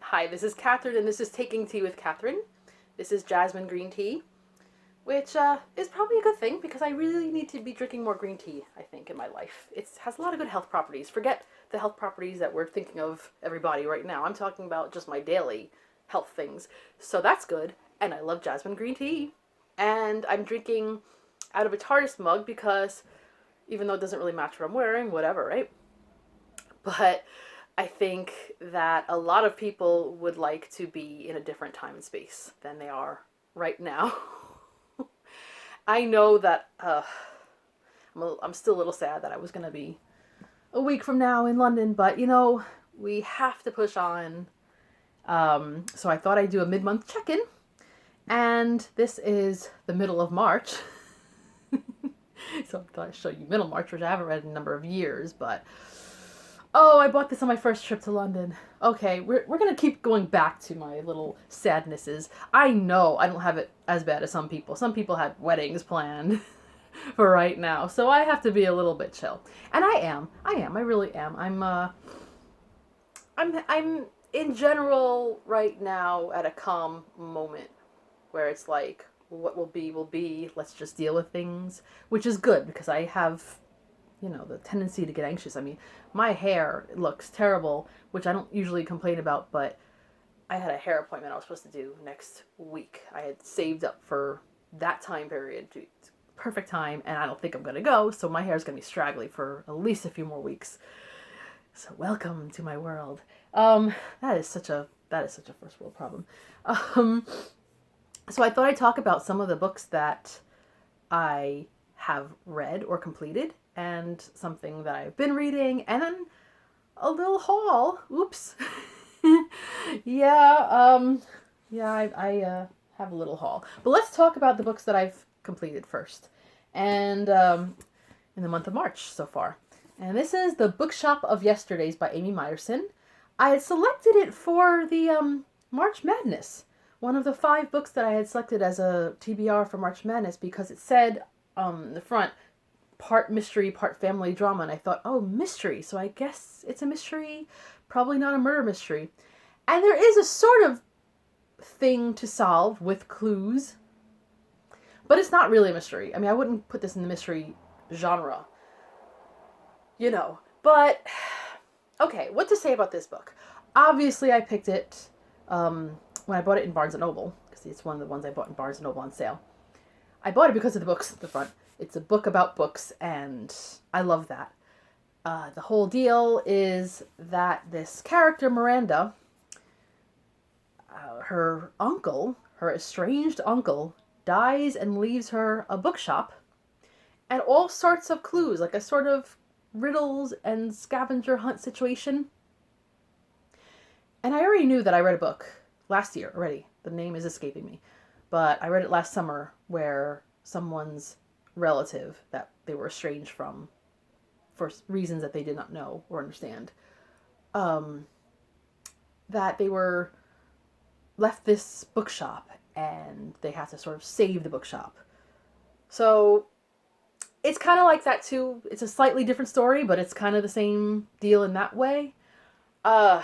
Hi, this is Catherine, and this is Taking Tea with Catherine. This is jasmine green tea, which is probably a good thing because I really need to be drinking more green tea, I think, in my life. It has a lot of good health properties. Forget the health properties that we're thinking of everybody right now. I'm talking about just my daily health things. So that's good, and I love jasmine green tea. And I'm drinking out of a TARDIS mug because even though it doesn't really match what I'm wearing, whatever, right? But I think that a lot of people would like to be in a different time and space than they are right now. I know that I'm still a little sad that I was going to be a week from now in London, but we have to push on. So I thought I'd do a mid-month check-in, and this is the middle of March. So I thought I'd show you middle March, which I haven't read in a number of years, but oh, I bought this on my first trip to London. Okay, we're going to keep going back to my little sadnesses. I know I don't have it as bad as some people. Some people had weddings planned for right now, so I have to be a little bit chill. And I am. I really am. I'm in general right now at a calm moment where it's like, what will be will be. Let's just deal with things, which is good because I have the tendency to get anxious. I mean, my hair looks terrible, which I don't usually complain about, but I had a hair appointment I was supposed to do next week. I had saved up for that time period, perfect time, and I don't think I'm going to go, so my hair is going to be straggly for at least a few more weeks. So welcome to my world. That is such a first world problem. So I thought I'd talk about some of the books that I have read or completed, and something that I've been reading, and then a little haul. Oops. I have a little haul. But let's talk about the books that I've completed first. And in the month of March so far. And this is The Bookshop of Yesterdays by Amy Myerson. I had selected it for the March Madness. One of the 5 books that I had selected as a TBR for March Madness because it said on the front, part mystery, part family drama, and I thought, oh, mystery, so I guess it's a mystery, probably not a murder mystery. And there is a sort of thing to solve with clues, but it's not really a mystery. I mean, I wouldn't put this in the mystery genre, but okay, what to say about this book? Obviously, I picked it when I bought it in Barnes & Noble, because it's one of the ones I bought in Barnes & Noble on sale. I bought it because of the books at the front. It's a book about books, and I love that. The whole deal is that this character, Miranda, her uncle, her estranged uncle, dies and leaves her a bookshop and all sorts of clues, like a sort of riddles and scavenger hunt situation. And I already knew that I read a book last year already. The name is escaping me. But I read it last summer where someone's relative that they were estranged from for reasons that they did not know or understand, that they were left this bookshop and they had to sort of save the bookshop. So it's kind of like that too. It's a slightly different story, but it's kind of the same deal in that way. I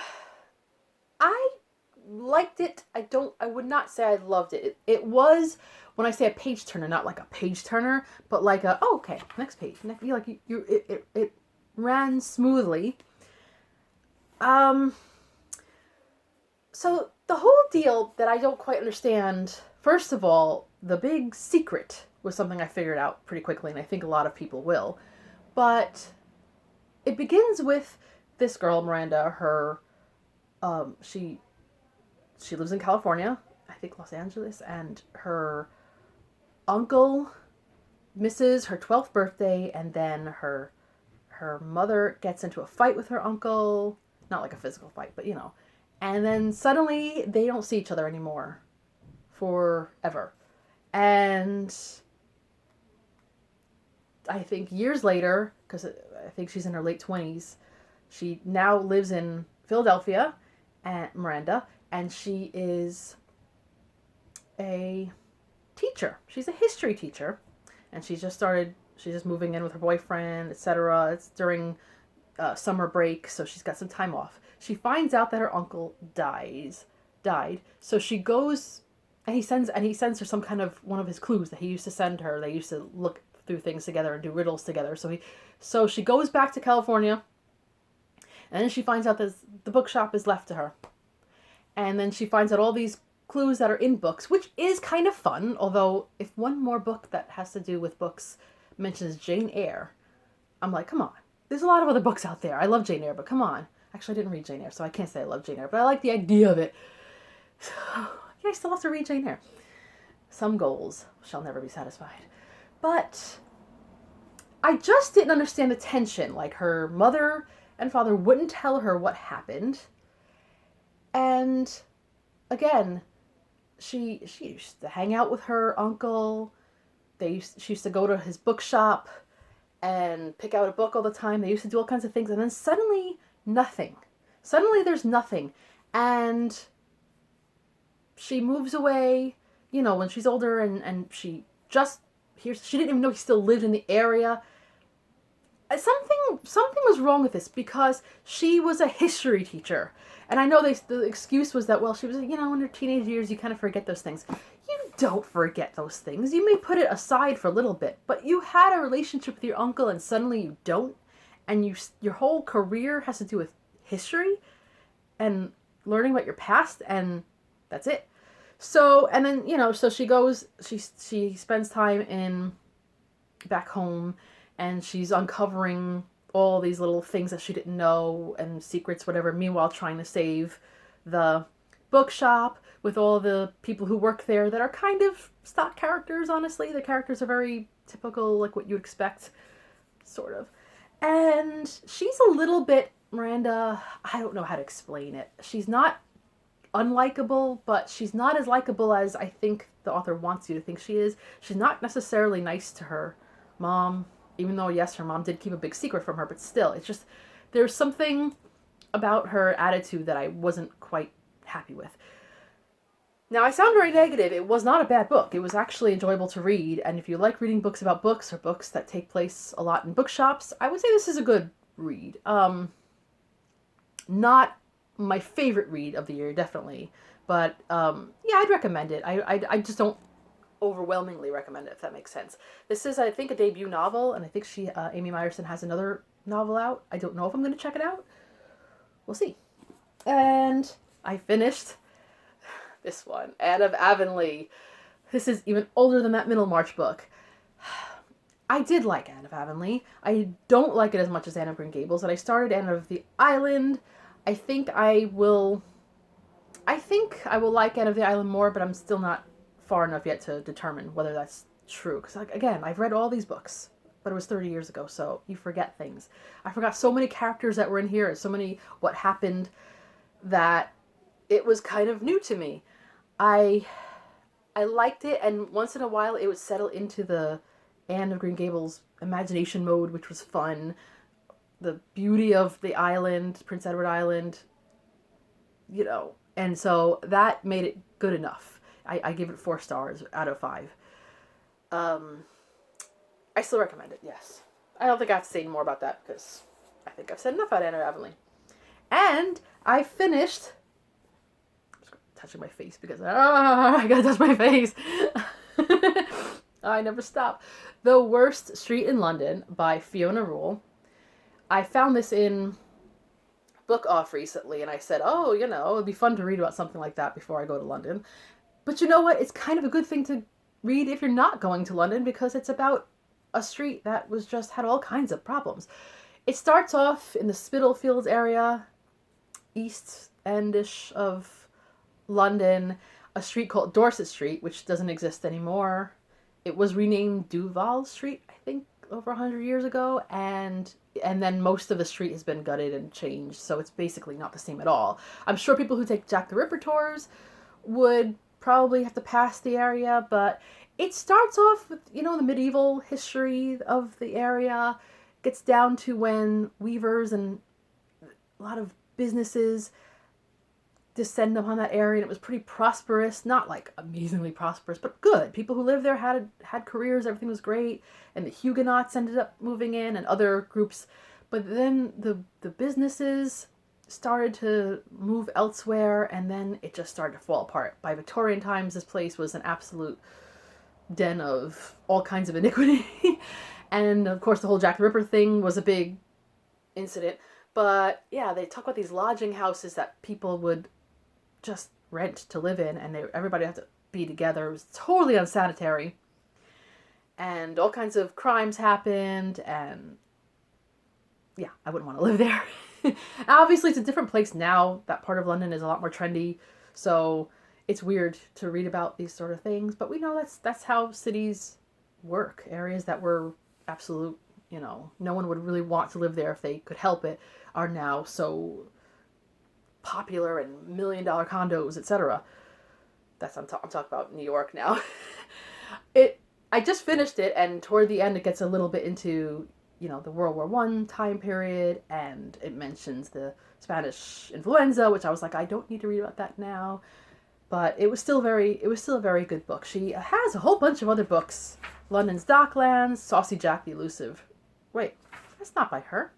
liked it. I would not say I loved it. It was, when I say a page turner, not like a page turner, but like a, oh, okay, next page. It ran smoothly. So the whole deal that I don't quite understand, first of all, the big secret was something I figured out pretty quickly, and I think a lot of people will. But it begins with this girl, Miranda, she lives in California, I think Los Angeles, and her uncle misses her 12th birthday, and then her mother gets into a fight with her uncle, not like a physical fight, but and then suddenly they don't see each other anymore forever. And I think years later, because I think she's in her late 20s, she now lives in Philadelphia, and Miranda, and she is a teacher. She's a history teacher, and she's just moving in with her boyfriend, etc. It's during summer break, so she's got some time off. She finds out that her uncle died. So she goes, and he sends her some kind of one of his clues that he used to send her. They used to look through things together and do riddles together. So she goes back to California, and then she finds out that the bookshop is left to her. And then she finds out all these clues that are in books, which is kind of fun. Although if one more book that has to do with books mentions Jane Eyre, I'm like, come on. There's a lot of other books out there. I love Jane Eyre, but come on. Actually, I didn't read Jane Eyre, so I can't say I love Jane Eyre, but I like the idea of it. So, yeah, I still have to read Jane Eyre. Some goals shall never be satisfied. But I just didn't understand the tension. Like, her mother and father wouldn't tell her what happened. And again, she used to hang out with her uncle. She used to go to his bookshop and pick out a book all the time. They used to do all kinds of things. And then suddenly, nothing. Suddenly there's nothing. And she moves away, when she's older, and she didn't even know he still lived in the area. Something was wrong with this, because she was a history teacher. And I know the excuse was that, well, she was, in her teenage years, you kind of forget those things. You don't forget those things. You may put it aside for a little bit, but you had a relationship with your uncle and suddenly you don't, and your whole career has to do with history and learning about your past, and that's it. So, and then, so she goes, she spends time back home, and she's uncovering all these little things that she didn't know and secrets, whatever, meanwhile trying to save the bookshop with all the people who work there that are kind of stock characters, honestly. The characters are very typical, like what you expect, sort of. And she's a little bit, Miranda, I don't know how to explain it. She's not unlikable, but she's not as likable as I think the author wants you to think she is. She's not necessarily nice to her mom, even though, yes, her mom did keep a big secret from her, but still, it's just, there's something about her attitude that I wasn't quite happy with. Now, I sound very negative. It was not a bad book. It was actually enjoyable to read, and if you like reading books about books or books that take place a lot in bookshops, I would say this is a good read. Not my favorite read of the year, definitely, but yeah, I'd recommend it. I just don't overwhelmingly recommend it, if that makes sense. This is, I think, a debut novel, and I think Amy Meyerson has another novel out. I don't know if I'm going to check it out. We'll see. And I finished this one, Anne of Avonlea. This is even older than that Middlemarch book. I did like Anne of Avonlea. I don't like it as much as Anne of Green Gables, and I started Anne of the Island. I think I will like Anne of the Island more, but I'm still not far enough yet to determine whether that's true. Because, again, I've read all these books, but it was 30 years ago, so you forget things. I forgot so many characters that were in here, so many what happened, that it was kind of new to me. I liked it, and once in a while it would settle into the Anne of Green Gables imagination mode, which was fun. The beauty of the island, Prince Edward Island, and so that made it good enough. I give it 4 stars out of 5. I still recommend it, yes. I don't think I have to say any more about that, because I think I've said enough about Anne of Avonlea. And I finished... I'm just touching my face because... I gotta touch my face! I never stop. The Worst Street in London by Fiona Rule. I found this in Book Off recently, and I said, it'd be fun to read about something like that before I go to London. But you know what? It's kind of a good thing to read if you're not going to London, because it's about a street that had all kinds of problems. It starts off in the Spitalfields area, east endish of London, a street called Dorset Street, which doesn't exist anymore. It was renamed Duval Street, I think, over 100 years ago, and then most of the street has been gutted and changed, so it's basically not the same at all. I'm sure people who take Jack the Ripper tours would probably have to pass the area, but it starts off with, the medieval history of the area, gets down to when weavers and a lot of businesses descend upon that area, and it was pretty prosperous, not like amazingly prosperous, but good. People who lived there had careers, everything was great, and the Huguenots ended up moving in, and other groups, but then the businesses started to move elsewhere, and then it just started to fall apart. By Victorian times, this place was an absolute den of all kinds of iniquity. And of course, the whole Jack the Ripper thing was a big incident. But yeah, they talk about these lodging houses that people would just rent to live in, and everybody had to be together. It was totally unsanitary. And all kinds of crimes happened, and yeah, I wouldn't want to live there. Obviously, it's a different place now. That part of London is a lot more trendy, so it's weird to read about these sort of things. But we know that's how cities work. Areas that were absolute, no one would really want to live there if they could help it, are now so popular and $1 million condos, etc. I'm talking about New York now. I just finished it, and toward the end, it gets a little bit into the World War I time period, and it mentions the Spanish influenza, which I was like, I don't need to read about that now. But it was still a very good book. She has a whole bunch of other books. London's Docklands, Saucy Jack the Elusive. Wait, that's not by her.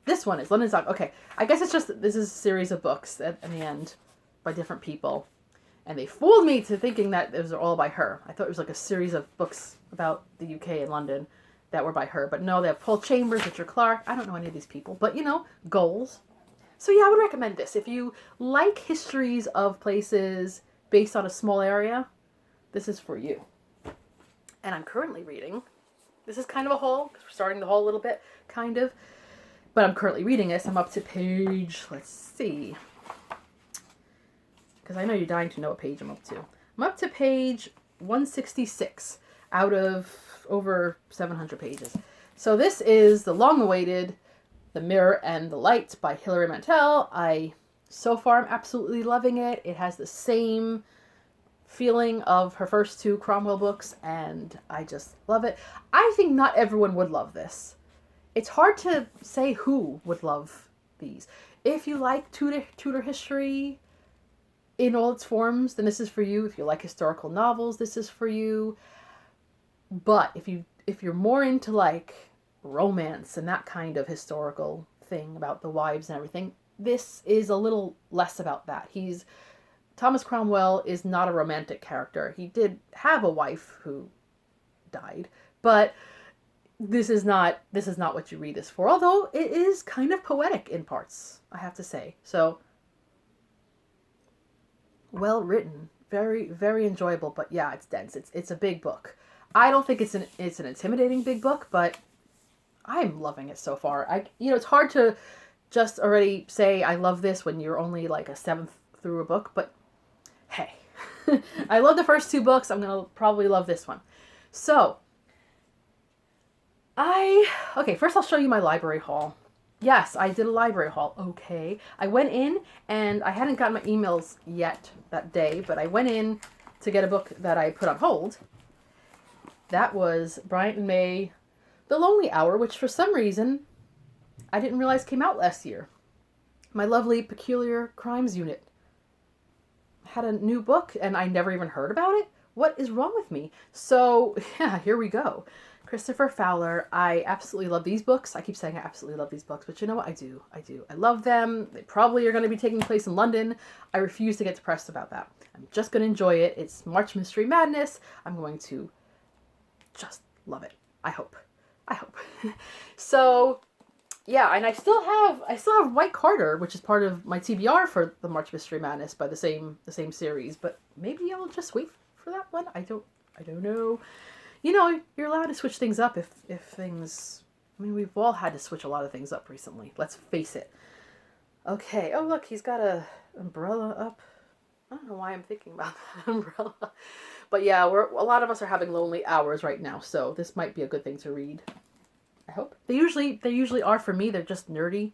This one is London's Dock. Okay, I guess it's just, this is a series of books in the end by different people. And they fooled me to thinking that it was all by her. I thought it was like a series of books about the UK and London that were by her. But no, they have Paul Chambers, Richard Clarke. I don't know any of these people. But, goals. So yeah, I would recommend this. If you like histories of places based on a small area, this is for you. And I'm currently reading. This is kind of a haul, because we're starting the haul a little bit, kind of. But I'm currently reading this. I'm up to page, let's see. Because I know you're dying to know what page I'm up to. I'm up to page 166 out of over 700 pages. So this is the long-awaited The Mirror and the Light by Hilary Mantel. So far, I'm absolutely loving it. It has the same feeling of her first two Cromwell books, and I just love it. I think not everyone would love this. It's hard to say who would love these. If you like Tudor history in all its forms, then this is for you. If you like historical novels, this is for you. But if you're more into like romance and that kind of historical thing about the wives and everything, this is a little less about that. Thomas Cromwell is not a romantic character. He did have a wife who died, but this is not what you read this for, although it is kind of poetic in parts, I have to say. So, well written, very, very enjoyable, but yeah, it's dense. It's a big book. I don't think it's an intimidating big book, but I'm loving it so far. It's hard to just already say I love this when you're only like a seventh through a book, but hey, I love the first two books. I'm going to probably love this one. So, first I'll show you my library haul. Yes, I did a library haul. Okay. I went in, and I hadn't gotten my emails yet that day, but I went in to get a book that I put on hold. That was Bryant and May, The Lonely Hour, which for some reason I didn't realize came out last year. My lovely Peculiar Crimes Unit had a new book, and I never even heard about it. What is wrong with me? So, yeah, here we go. Christopher Fowler. I absolutely love these books. I keep saying I absolutely love these books, but you know what? I do. I love them. They probably are going to be taking place in London. I refuse to get depressed about that. I'm just going to enjoy it. It's March Mystery Madness. I'm going to just love it. I hope. So, yeah, and I still have White Carter, which is part of my TBR for the March Mystery Madness by the same series, but maybe I'll just wait for that one. I don't know. You're allowed to switch things up if things... I mean, we've all had to switch a lot of things up recently. Let's face it. Okay. Oh, look, he's got a umbrella up. I don't know why I'm thinking about that umbrella. But yeah, a lot of us are having lonely hours right now, so this might be a good thing to read. I hope. They usually are for me. They're just nerdy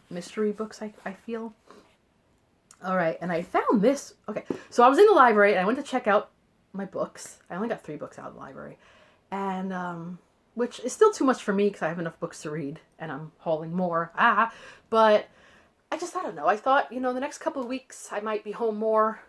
mystery books, I feel. All right, and I found this. Okay, so I was in the library, and I went to check out my books. I only got 3 books out of the library, and which is still too much for me because I have enough books to read, and I'm hauling more. But I don't know. I thought, the next couple of weeks I might be home more.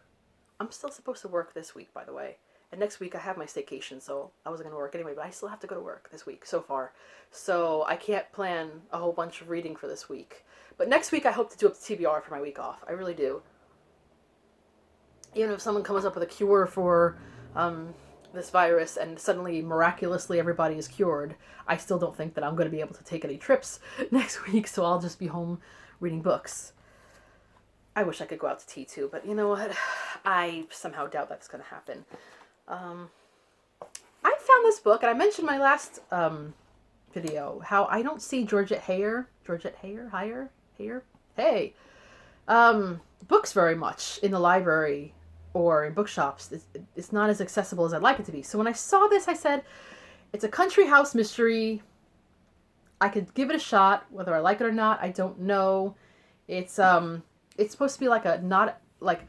I'm still supposed to work this week, by the way, And next week I have my staycation, so I wasn't going to work anyway, but I still have to go to work this week so far. So I can't plan a whole bunch of reading for this week. But next week I hope to do up the TBR for my week off. I really do. Even if someone comes up with a cure for this virus and suddenly, miraculously, everybody is cured, I still don't think that I'm going to be able to take any trips next week, so I'll just be home reading books. I wish I could go out to tea too, but you know what? I somehow doubt that's going to happen. I found this book, and I mentioned my last video how I don't see Georgette Heyer, books very much in the library or in bookshops. It's not as accessible as I'd like it to be. So when I saw this, I said, it's a country house mystery. I could give it a shot. Whether I like it or not, I don't know. It's supposed to be like not like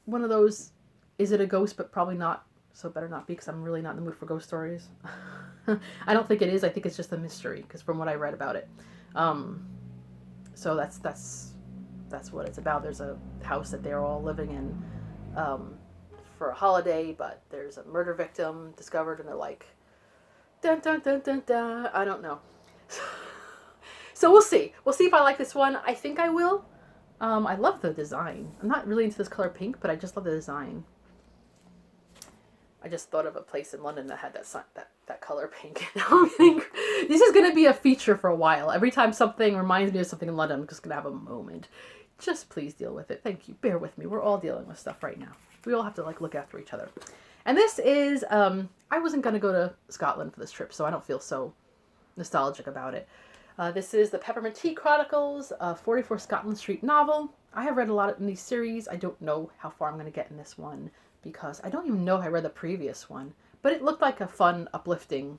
one of those, is it a ghost, but probably not, so better not be, because I'm really not in the mood for ghost stories. I don't think it is. I think it's just a mystery, because from what I read about it. So that's what it's about. There's a house that they're all living in for a holiday, but there's a murder victim discovered, and they're like, dun dun dun dun dun. I don't know. So we'll see. We'll see if I like this one. I think I will. I love the design. I'm not really into this color pink, but I just love the design. I just thought of a place in London that had that color pink. This is going to be a feature for a while. Every time something reminds me of something in London, I'm just going to have a moment. Just please deal with it. Thank you. Bear with me. We're all dealing with stuff right now. We all have to look after each other. And this is, I wasn't going to go to Scotland for this trip, so I don't feel so nostalgic about it. This is the Peppermint Tea Chronicles, a 44 Scotland Street novel. I have read a lot in these series. I don't know how far I'm going to get in this one, because I don't even know if I read the previous one, but it looked like a fun, uplifting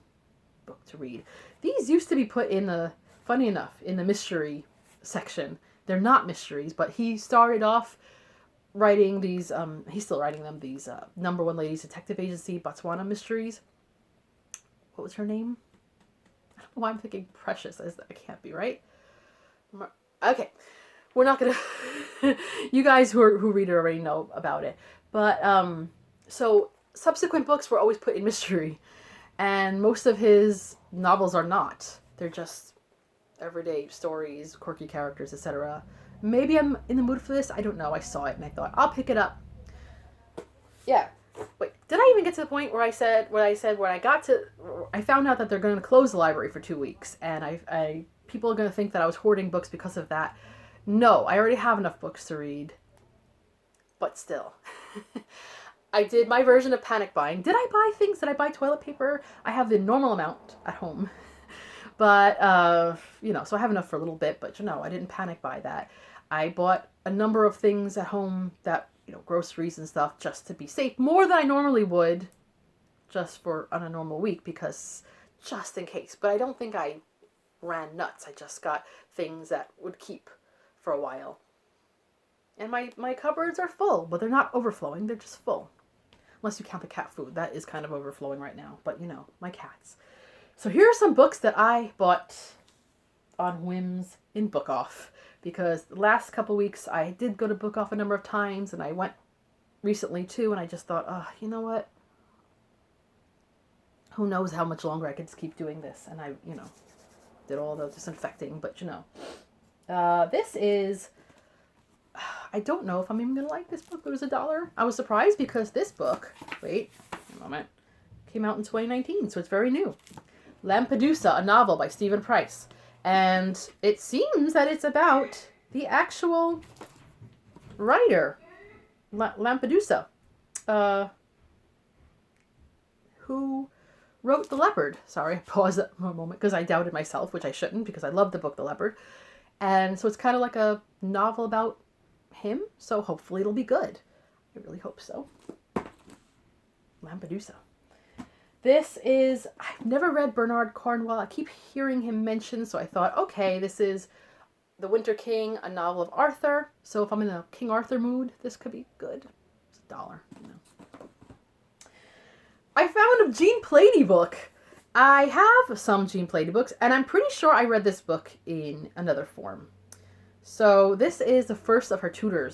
book to read. These used to be put in the, funny enough, in the mystery section. They're not mysteries, but he started off writing these, he's still writing them, these number one ladies detective agency Botswana mysteries. What was her name? I don't know why I'm thinking Precious. It can't be, right? Okay. We're not going to... You guys who read it already know about it. But, so subsequent books were always put in mystery. And most of his novels are not. They're just everyday stories, quirky characters, etc. Maybe I'm in the mood for this. I don't know. I saw it and I thought, I'll pick it up. Yeah. Wait, did I even get to the point where I found out that they're going to close the library for 2 weeks, and people are going to think that I was hoarding books because of that. No, I already have enough books to read. But still. I did my version of panic buying. Did I buy things? Did I buy toilet paper? I have the normal amount at home. But, so I have enough for a little bit, but I didn't panic buy that. I bought a number of things at home that, groceries and stuff, just to be safe, more than I normally would, just on a normal week, because just in case. But I don't think I ran nuts. I just got things that would keep for a while. And my cupboards are full, but they're not overflowing. They're just full. Unless you count the cat food. That is kind of overflowing right now. But, my cats. So here are some books that I bought on whims in Book Off. Because the last couple weeks I did go to Book Off a number of times, and I went recently too, and I just thought, you know what? Who knows how much longer I could just keep doing this. And I, did all the disinfecting, but this is, I don't know if I'm even going to like this book. It was $1. I was surprised because this book, wait a moment, came out in 2019, so it's very new. Lampedusa, a novel by Stephen Price. And it seems that it's about the actual writer, Lampedusa, who wrote The Leopard. Sorry, I paused that for a moment because I doubted myself, which I shouldn't, because I love the book The Leopard. And so it's kind of like a novel about him, so hopefully it'll be good. I really hope so. Lampedusa. This is, I've never read Bernard Cornwell. I keep hearing him mentioned, so I thought, okay, this is The Winter King, a novel of Arthur. So if I'm in a King Arthur mood, this could be good. It's $1, I found a Jean Plady book. I have some Jean Plady books, and I'm pretty sure I read this book in another form. So this is the first of her Tudor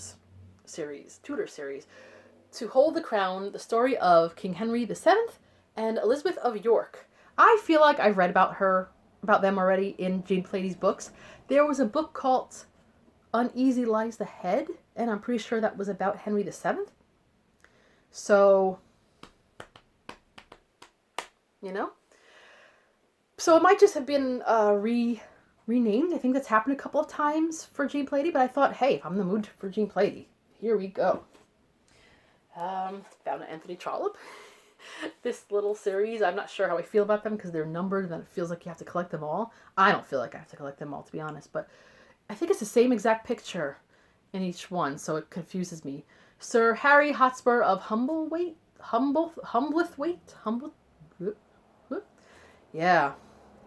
series. To Hold the Crown, the story of King Henry VII and Elizabeth of York. I feel like I've read about them already in Jane Plady's books. There was a book called Uneasy Lies the Head, and I'm pretty sure that was about Henry VII. So, you know? So it might just have been renamed. I think that's happened a couple of times for Jane Plady, but I thought, hey, if I'm in the mood for Jane Plady, here we go. Found an Anthony Trollope. This little series, I'm not sure how I feel about them because they're numbered and it feels like you have to collect them all. I don't feel like I have to collect them all, to be honest, but I think it's the same exact picture in each one, so it confuses me. Sir Harry Hotspur of Humblethwaite? Yeah.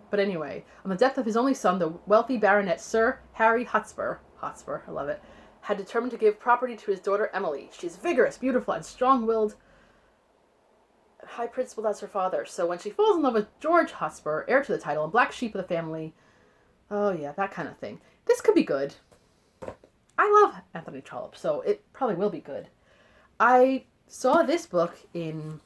But anyway, on the death of his only son, the wealthy baronet Sir Harry Hotspur, I love it, had determined to give property to his daughter Emily. She's vigorous, beautiful, and strong-willed, high-principled as her father. So when she falls in love with George Hotspur, heir to the title and black sheep of the family, oh yeah, that kind of thing. This could be good. I love Anthony Trollope, so it probably will be good. I saw this book in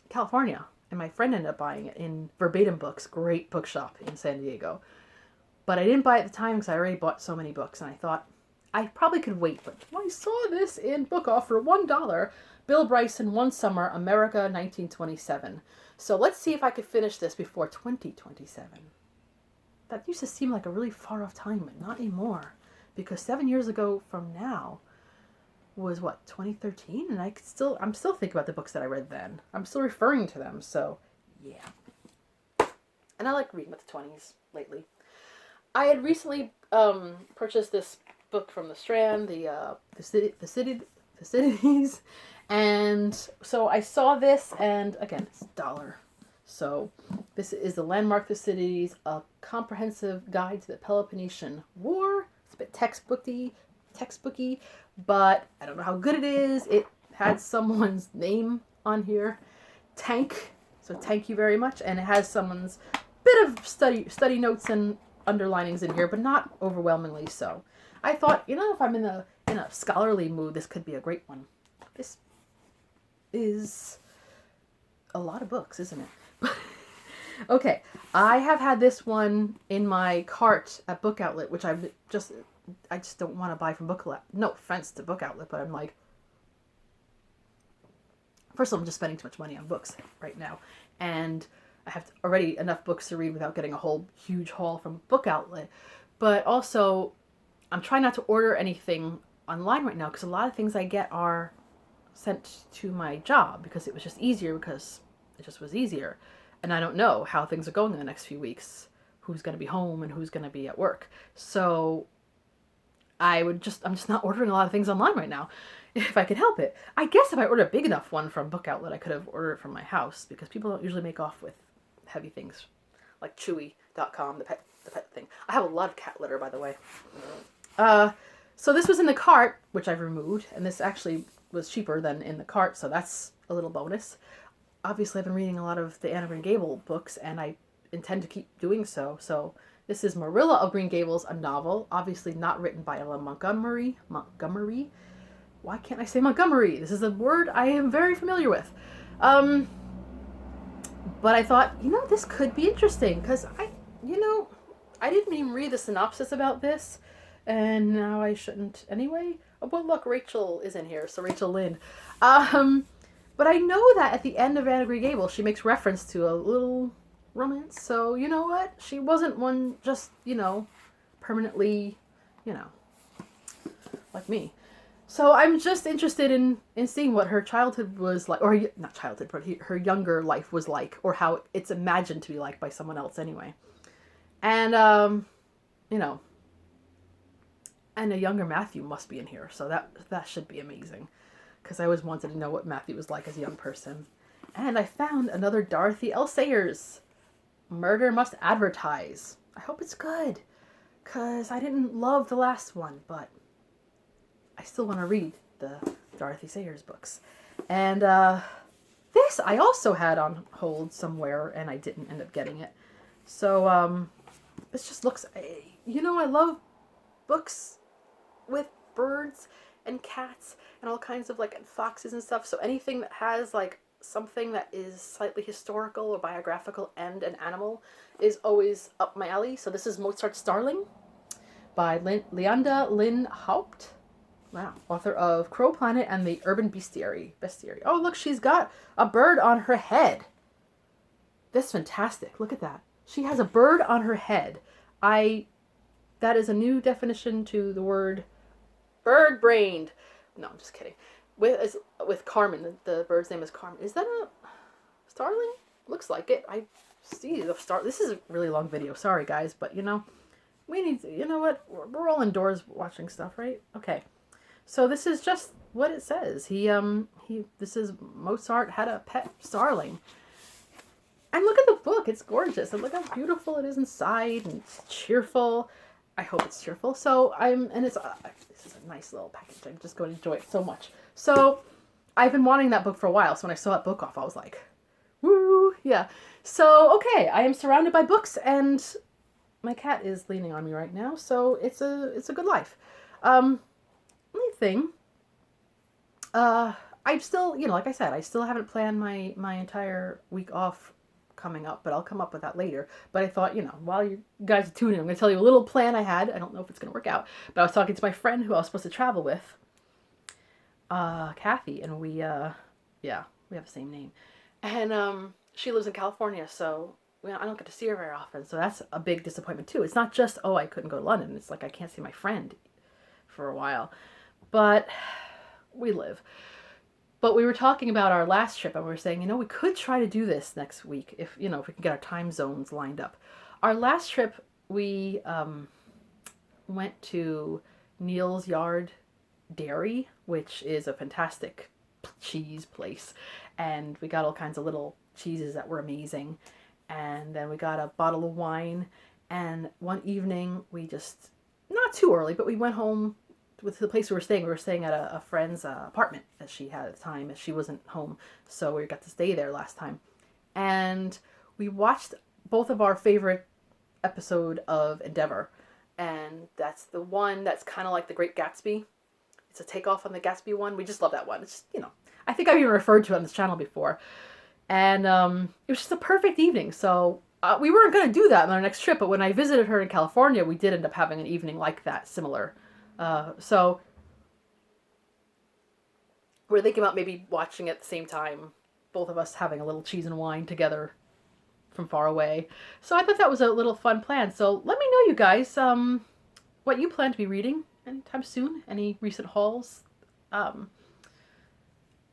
California, and my friend ended up buying it in Verbatim Books, great bookshop in San Diego. But I didn't buy it at the time because I already bought so many books, and I thought I probably could wait. But I saw this in Book Off for $1. Bill Bryson, One Summer, America, 1927. So let's see if I could finish this before 2027. That used to seem like a really far off time, but not anymore. Because 7 years ago from now was what, 2013? And I'm still thinking about the books that I read then. I'm still referring to them, so yeah. And I like reading with the 20s lately. I had recently purchased this book from the Strand, the Cities, and so I saw this, and again, it's $1. So this is the Landmark Thucydides, a comprehensive guide to the Peloponnesian War. It's a bit textbooky, but I don't know how good it is. It had someone's name on here, Tank. So thank you very much, and it has someone's bit of study notes and underlinings in here, but not overwhelmingly so. I thought, if I'm in a scholarly mood, this could be a great one. This is a lot of books, isn't it? Okay, I have had this one in my cart at Book Outlet, which I just don't want to buy from Book Outlet. No offense to Book Outlet, but I'm like, first of all, I'm just spending too much money on books right now, and I have already enough books to read without getting a whole huge haul from Book Outlet. But also, I'm trying not to order anything online right now because a lot of things I get are sent to my job because it was just easier, And I don't know how things are going in the next few weeks, who's going to be home and who's going to be at work. So I'm just not ordering a lot of things online right now, if I could help it. I guess if I ordered a big enough one from Book Outlet, I could have ordered it from my house because people don't usually make off with heavy things like Chewy.com, the pet thing. I have a lot of cat litter, by the way. So this was in the cart, which I've removed, and this actually was cheaper than in the cart, so that's a little bonus. Obviously, I've been reading a lot of the Anne of Green Gables books, and I intend to keep doing so. So this is Marilla of Green Gables, a novel, obviously not written by Ella Montgomery. Why can't I say Montgomery? This is a word I am very familiar with. But I thought, this could be interesting, because I didn't even read the synopsis about this, and now I shouldn't anyway. Oh, well, look, Rachel is in here, so Rachel Lynn. But I know that at the end of Anne of Green Gables, she makes reference to a little romance, so you know what? She wasn't one just, permanently, like me. So I'm just interested in seeing what her childhood was like, or not childhood, but her younger life was like, or how it's imagined to be like by someone else anyway. And, and a younger Matthew must be in here, so that should be amazing. Because I always wanted to know what Matthew was like as a young person. And I found another Dorothy L. Sayers, Murder Must Advertise. I hope it's good, because I didn't love the last one, but I still want to read the Dorothy Sayers books. And this I also had on hold somewhere, and I didn't end up getting it. So this just looks, I love books with birds, and cats and all kinds of like foxes and stuff. So anything that has like something that is slightly historical or biographical and an animal is always up my alley. So this is Mozart Starling by Leanda Lynn Haupt. Wow. Author of Crow Planet and the Urban Bestiary. Oh, look, she's got a bird on her head. That's fantastic. Look at that. She has a bird on her head. That is a new definition to the word bird-brained. No, I'm just kidding. With Carmen, the bird's name is Carmen. Is that a starling? Looks like it. I see the star. This is a really long video. Sorry, guys, but we need to, you know what? We're all indoors watching stuff, right? Okay. So this is just what it says. This is Mozart had a pet starling. And look at the book. It's gorgeous. And look how beautiful it is inside, and it's cheerful. I hope it's cheerful. So this is a nice little package. I'm just going to enjoy it so much. So I've been wanting that book for a while. So when I saw that book off, I was like, woo, yeah. So, okay, I am surrounded by books, and my cat is leaning on me right now. So it's a good life. Only thing, I'm still, like I said, I still haven't planned my entire week off coming up, but I'll come up with that later. But I thought, while you guys are tuning, I'm going to tell you a little plan I had. I don't know if it's going to work out, but I was talking to my friend who I was supposed to travel with, Kathy, and we have the same name. And she lives in California, so I don't get to see her very often. So that's a big disappointment too. It's not just, I couldn't go to London. It's like I can't see my friend for a while. But we live. But we were talking about our last trip, and we were saying, we could try to do this next week if we can get our time zones lined up. Our last trip, we went to Neal's Yard Dairy, which is a fantastic cheese place. And we got all kinds of little cheeses that were amazing. And then we got a bottle of wine. And one evening, we just, not too early, but we went home with the place we were staying. We were staying at a friend's apartment that she had at the time, as she wasn't home. So we got to stay there last time. And we watched both of our favorite episode of Endeavor. And that's the one that's kind of like The Great Gatsby. It's a takeoff on the Gatsby one. We just love that one. It's just, I think I've even referred to it on this channel before. And it was just a perfect evening. So we weren't going to do that on our next trip. But when I visited her in California, we did end up having an evening like that, similar. So we're thinking about maybe watching at the same time, both of us having a little cheese and wine together from far away. So I thought that was a little fun plan. So let me know, you guys, what you plan to be reading anytime soon. Any recent hauls?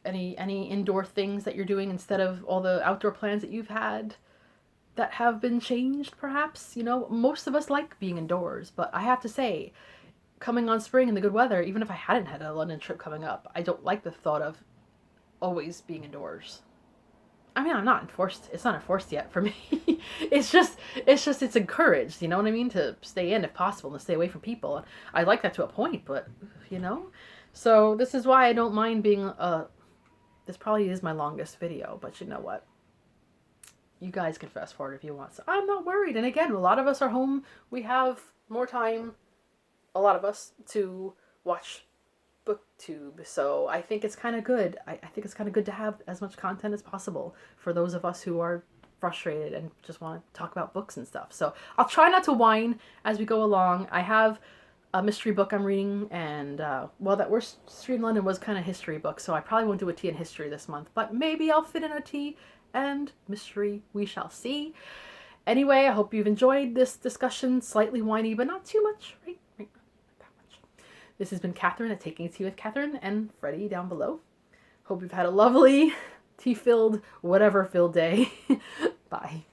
Any indoor things that you're doing instead of all the outdoor plans that you've had that have been changed, perhaps? Most of us like being indoors, but I have to say, coming on spring and the good weather, even if I hadn't had a London trip coming up, I don't like the thought of always being indoors. I mean, I'm not enforced. It's not enforced yet for me. It's encouraged, you know what I mean? To stay in if possible and to stay away from people. And I like that to a point, but, So this is why I don't mind being, this probably is my longest video, but you know what? You guys can fast forward if you want. So I'm not worried. And again, a lot of us are home. We have more time, a lot of us, to watch BookTube. So I think it's kind of good. I think it's kind of good to have as much content as possible for those of us who are frustrated and just want to talk about books and stuff. So I'll try not to whine as we go along. I have a mystery book I'm reading, and that Worst Street in London was kind of history book, so I probably won't do a tea and history this month, but maybe I'll fit in a tea and mystery. We shall see. Anyway, I hope you've enjoyed this discussion. Slightly whiny, but not too much, right? This has been Catherine at Taking Tea with Catherine, and Freddie down below. Hope you've had a lovely tea-filled, whatever-filled day. Bye.